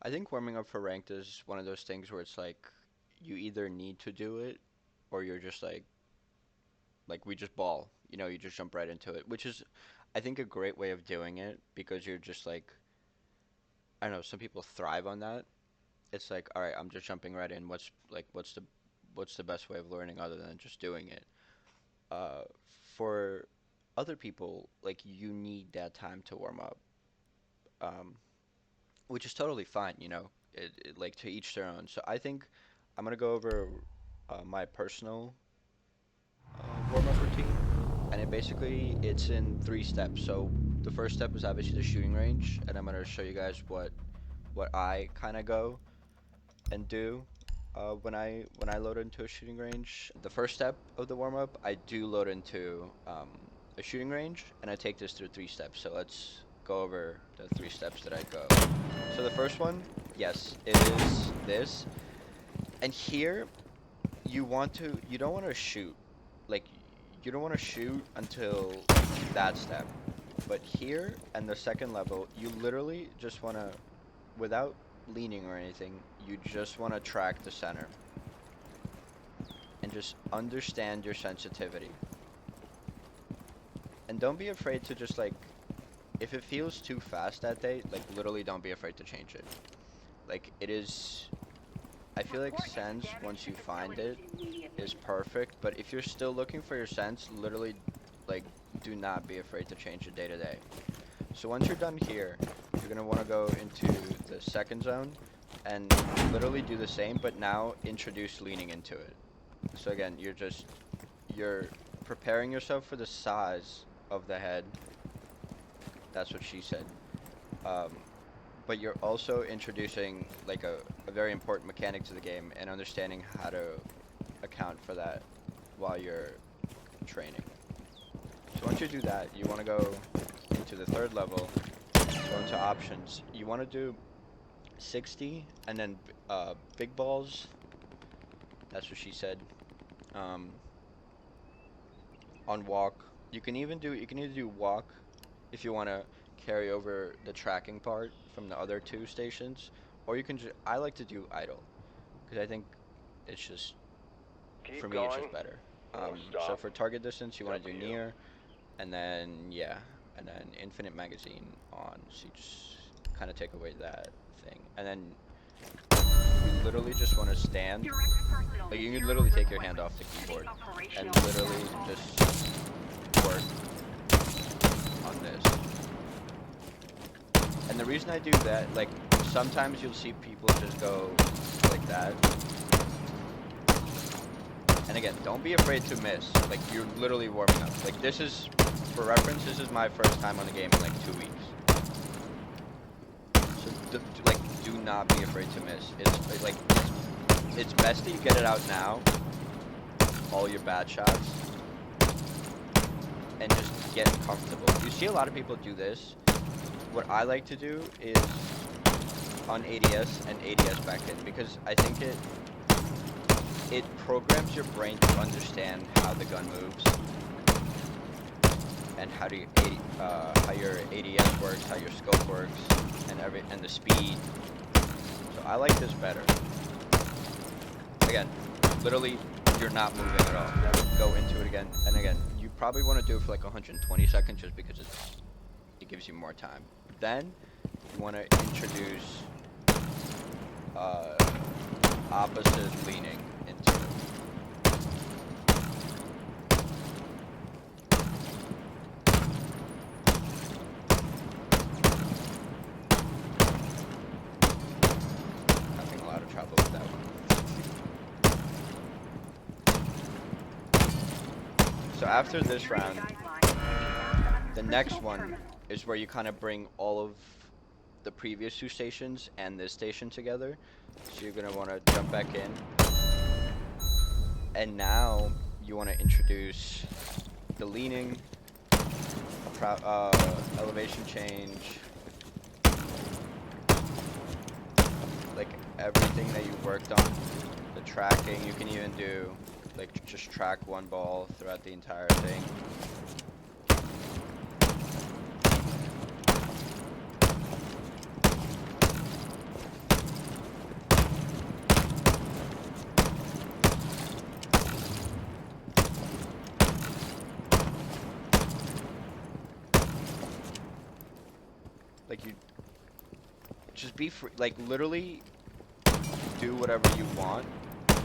I think warming up for ranked is one of those things where it's like you either need to do it or you're just like we just ball. You know, you just jump right into it, which is I think a great way of doing it because you're just like I don't know, some people thrive on that. It's like, all right, I'm just jumping right in. What's the best way of learning other than just doing it? Uh, for other people, like you need that time to warm up. Um, which is totally fine, you know. Like to each their own. So I think I'm gonna go over my personal warm-up routine, and it's in three steps. So the first step is obviously the shooting range, and I'm gonna show you guys what I kind of go and do when I load into a shooting range. The first step of the warm-up, I do load into a shooting range, and I take this through three steps. So let's go over the three steps that I go. So the first one, yes, it is this. And here you don't want to shoot. Like you don't want to shoot until that step. But here and the second level, you literally just want to without leaning or anything, you just want to track the center and just understand your sensitivity. And don't be afraid to just like if it feels too fast that day, like literally don't be afraid to change it. Like it is I feel like sense, once you find it, is perfect, but if you're still looking for your sense, literally, like, do not be afraid to change it day to day. So once you're done here, you're gonna want to go into the second zone and literally do the same, but now introduce leaning into it. So again, you're preparing yourself for the size of the head. That's what she said. Um, but you're also introducing like a very important mechanic to the game and understanding how to account for that while you're training. So once you do that, you want to go into the third level, go into options. You want to do 60 and then big balls. That's what she said. Um, on walk, you can either do walk if you want to carry over the tracking part from the other two stations, or you can just I like to do idle because I think it's just for Keep me it's going. just better. Or So stop. for target distance, you It's want up to to do you. near, and then yeah, and then infinite magazine on. So you just kind of take away that thing, and then you literally just want to stand. Like you can literally take your hand off the keyboard and literally just work on this. And the reason I do that, like sometimes you'll see people just go like that. And again, don't be afraid to miss. Like you're literally warming up. Like this is, for reference, this is my first time on the game in like 2 weeks. So like, do not be afraid to miss. It's best that you get it out now, all your bad shots, and just get comfortable. You see a lot of people do this. What I like to do is on ADS and ADS back in because I think it programs your brain to understand how the gun moves and how your ADS works, how your scope works, and the speed. So I like this better. Again, literally, you're not moving at all. Go into it again and again. You probably want to do it for like 120 seconds just because it gives you more time. Then you want to introduce uh, opposite leaning into it. Having a lot of trouble with that one. So after this round, the next one is where you kind of bring all of the previous two stations and this station together. So you're gonna want to jump back in, and now you want to introduce the leaning, elevation change, like everything that you worked on. The tracking, you can even do like just track one ball throughout the entire thing. just be free. Like literally do whatever you want.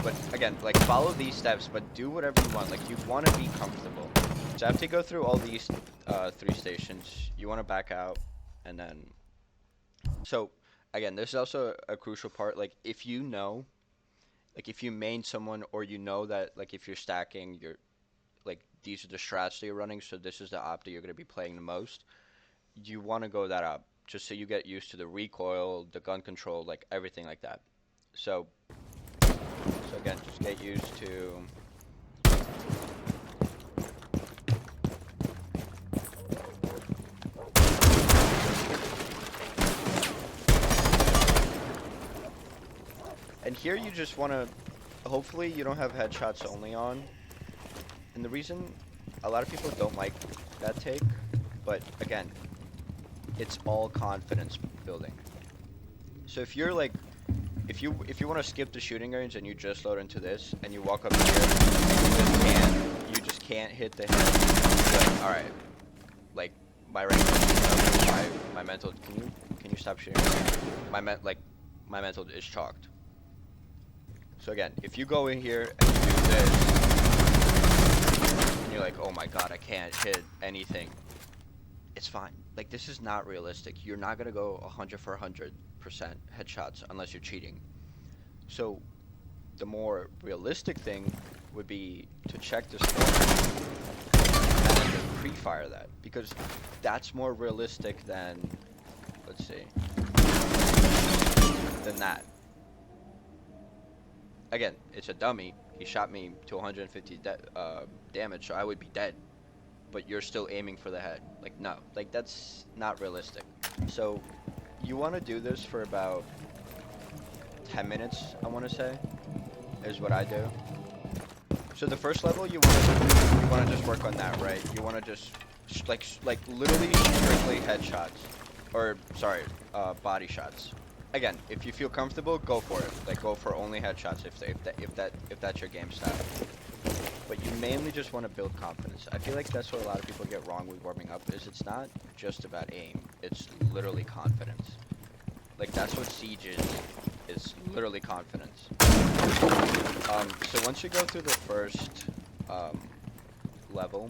But again, like follow these steps, but do whatever you want. Like you want to be comfortable. So after you go through all these 3 stations, you want to back out, and then so again, this is also a crucial part. Like if you know, like if you main someone or you know that like if you're stacking, you're like these are the strats that you're running, so this is the op that you're going to be playing the most. You want to go that op just so you get used to the recoil, the gun control, like everything like that. So so again, just get used to and here you just want to hopefully you don't have headshots only on. And the reason a lot of people don't like that take, but again, it's all confidence building. So if you're like if you want to skip the shooting range and you just load into this and you walk up here and you just can't hit the head, like, all right, like my range, my mental. Can you stop shooting? My mental is chalked. So again, if you go in here and you do this, and you're like, oh my god, I can't hit anything. It's fine. Like this is not realistic. You're not gonna go 100 for 100% headshots unless you're cheating. So the more realistic thing would be to check the score and then pre-fire that, because that's more realistic than, let's see, than that. Again, it's a dummy. He shot me to 150 damage, so I would be dead. But you're still aiming for the head. Like, no. Like, that's not realistic. So, you want to do this for about 10 minutes, I want to say, is what I do. So the first level, you want to just work on that, right? You want to just, like literally strictly headshots. Or, sorry, body shots. Again, if you feel comfortable, go for it. Like, go for only headshots if that's your game style. But you mainly just want to build confidence. I feel like that's what a lot of people get wrong with warming up, is it's not just about aim. It's literally confidence. Like, that's what Siege is literally confidence. So once you go through the first level,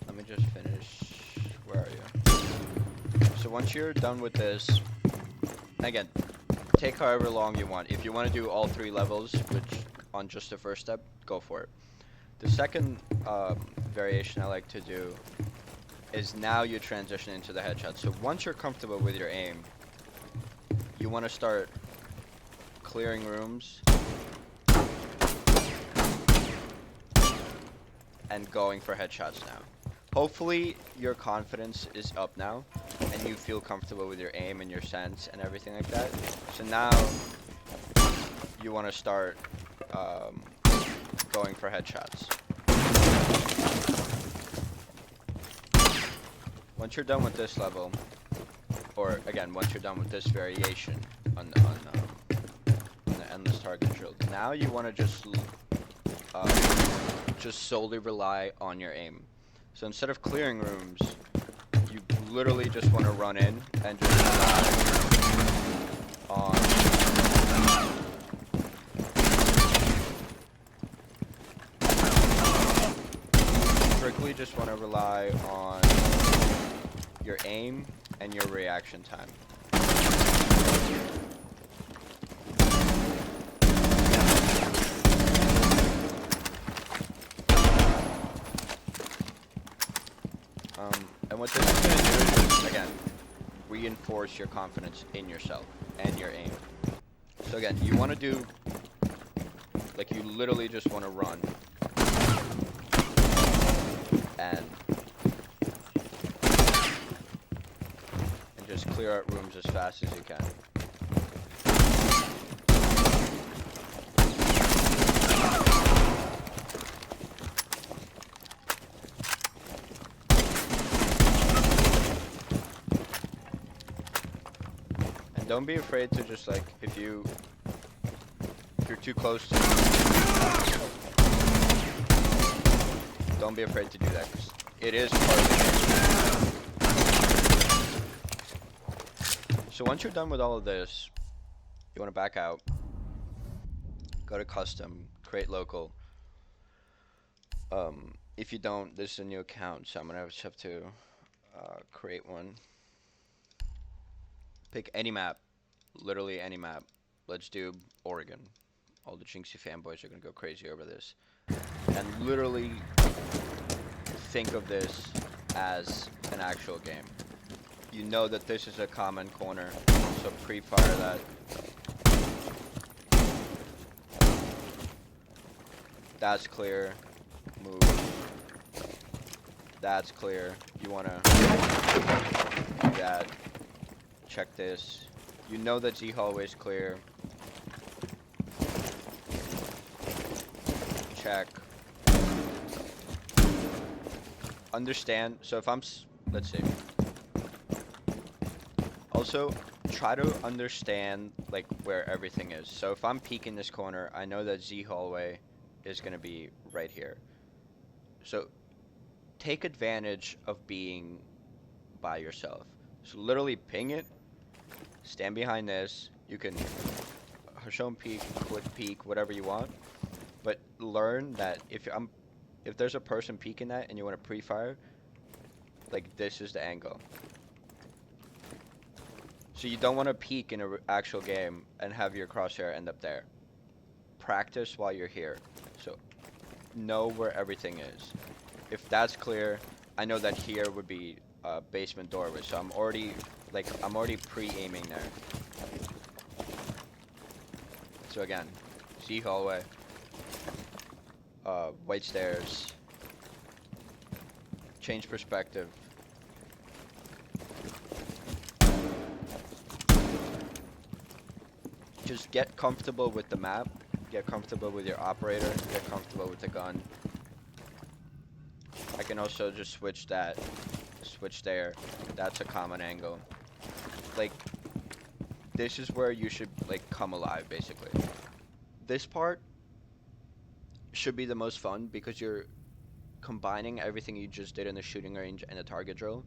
let me just finish. Where are you? So once you're done with this, again, take however long you want. If you want to do all 3 levels, which on just the first step, go for it. The second variation I like to do is now you transition into the headshot. So once you're comfortable with your aim, you want to start clearing rooms and going for headshots now. Hopefully your confidence is up now and you feel comfortable with your aim and your sense and everything like that. So now you want to start going for headshots. Once you're done with this level, or again, once you're done with this variation on the endless target drill, now you want to just solely rely on your aim. So instead of clearing rooms, you literally just want to run in and just rely on strictly just want to rely on your aim and your reaction time. And what this is going to do is, again, reinforce your confidence in yourself and your aim. So again, you want to do, like, you literally just want to run and just clear out rooms as fast as you can. And don't be afraid to just, like, if you're too close to, don't be afraid to do that, because it is part of the game. So once you're done with all of this, you want to back out, go to custom, create local. If you don't, this is a new account, so I'm gonna just have to create one. Pick any map, literally any map. Let's do Oregon. All the Jinxie fanboys are gonna go crazy over this. And literally think of this as an actual game. You know that this is a common corner, so pre-fire that. That's clear. Move. That's clear. You wanna do that. Check this. You know that Z hallway is clear. Check. Understand. So if let's see. Also, try to understand like where everything is. So if I'm peeking this corner, I know that Z hallway is gonna be right here. So take advantage of being by yourself. So literally ping it, stand behind this. You can Hashon peek, quick peek, whatever you want. But learn that if there's a person peeking that and you want to pre-fire, like this is the angle. So you don't want to peek in an actual game and have your crosshair end up there. Practice while you're here. So know where everything is. If that's clear, I know that here would be a basement doorway, so I'm already pre-aiming there. So again, Z hallway, white stairs, change perspective. Just get comfortable with the map, get comfortable with your operator, get comfortable with the gun. I can also just switch there. That's a common angle. Like, this is where you should, like, come alive, basically. This part should be the most fun because you're combining everything you just did in the shooting range and the target drill.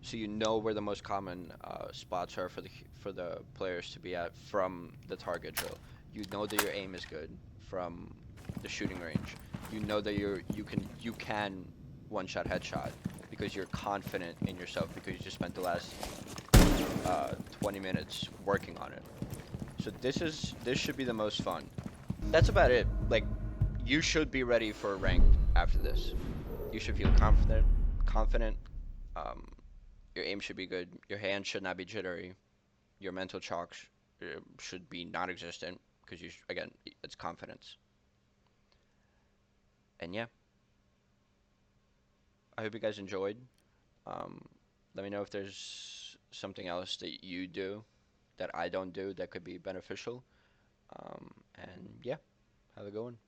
So you know where the most common spots are for the players to be at from the target drill. You know that your aim is good from the shooting range. You know that you can one-shot headshot because you're confident in yourself because you just spent the last 20 minutes working on it. So this should be the most fun. That's about it. Like, you should be ready for ranked after this. You should feel confident. Um, your aim should be good. Your hand should not be jittery. Your mental chalk should be non-existent because again, it's confidence. And yeah, I hope you guys enjoyed. Um, let me know if there's something else that you do that I don't do that could be beneficial. And yeah, have a good one.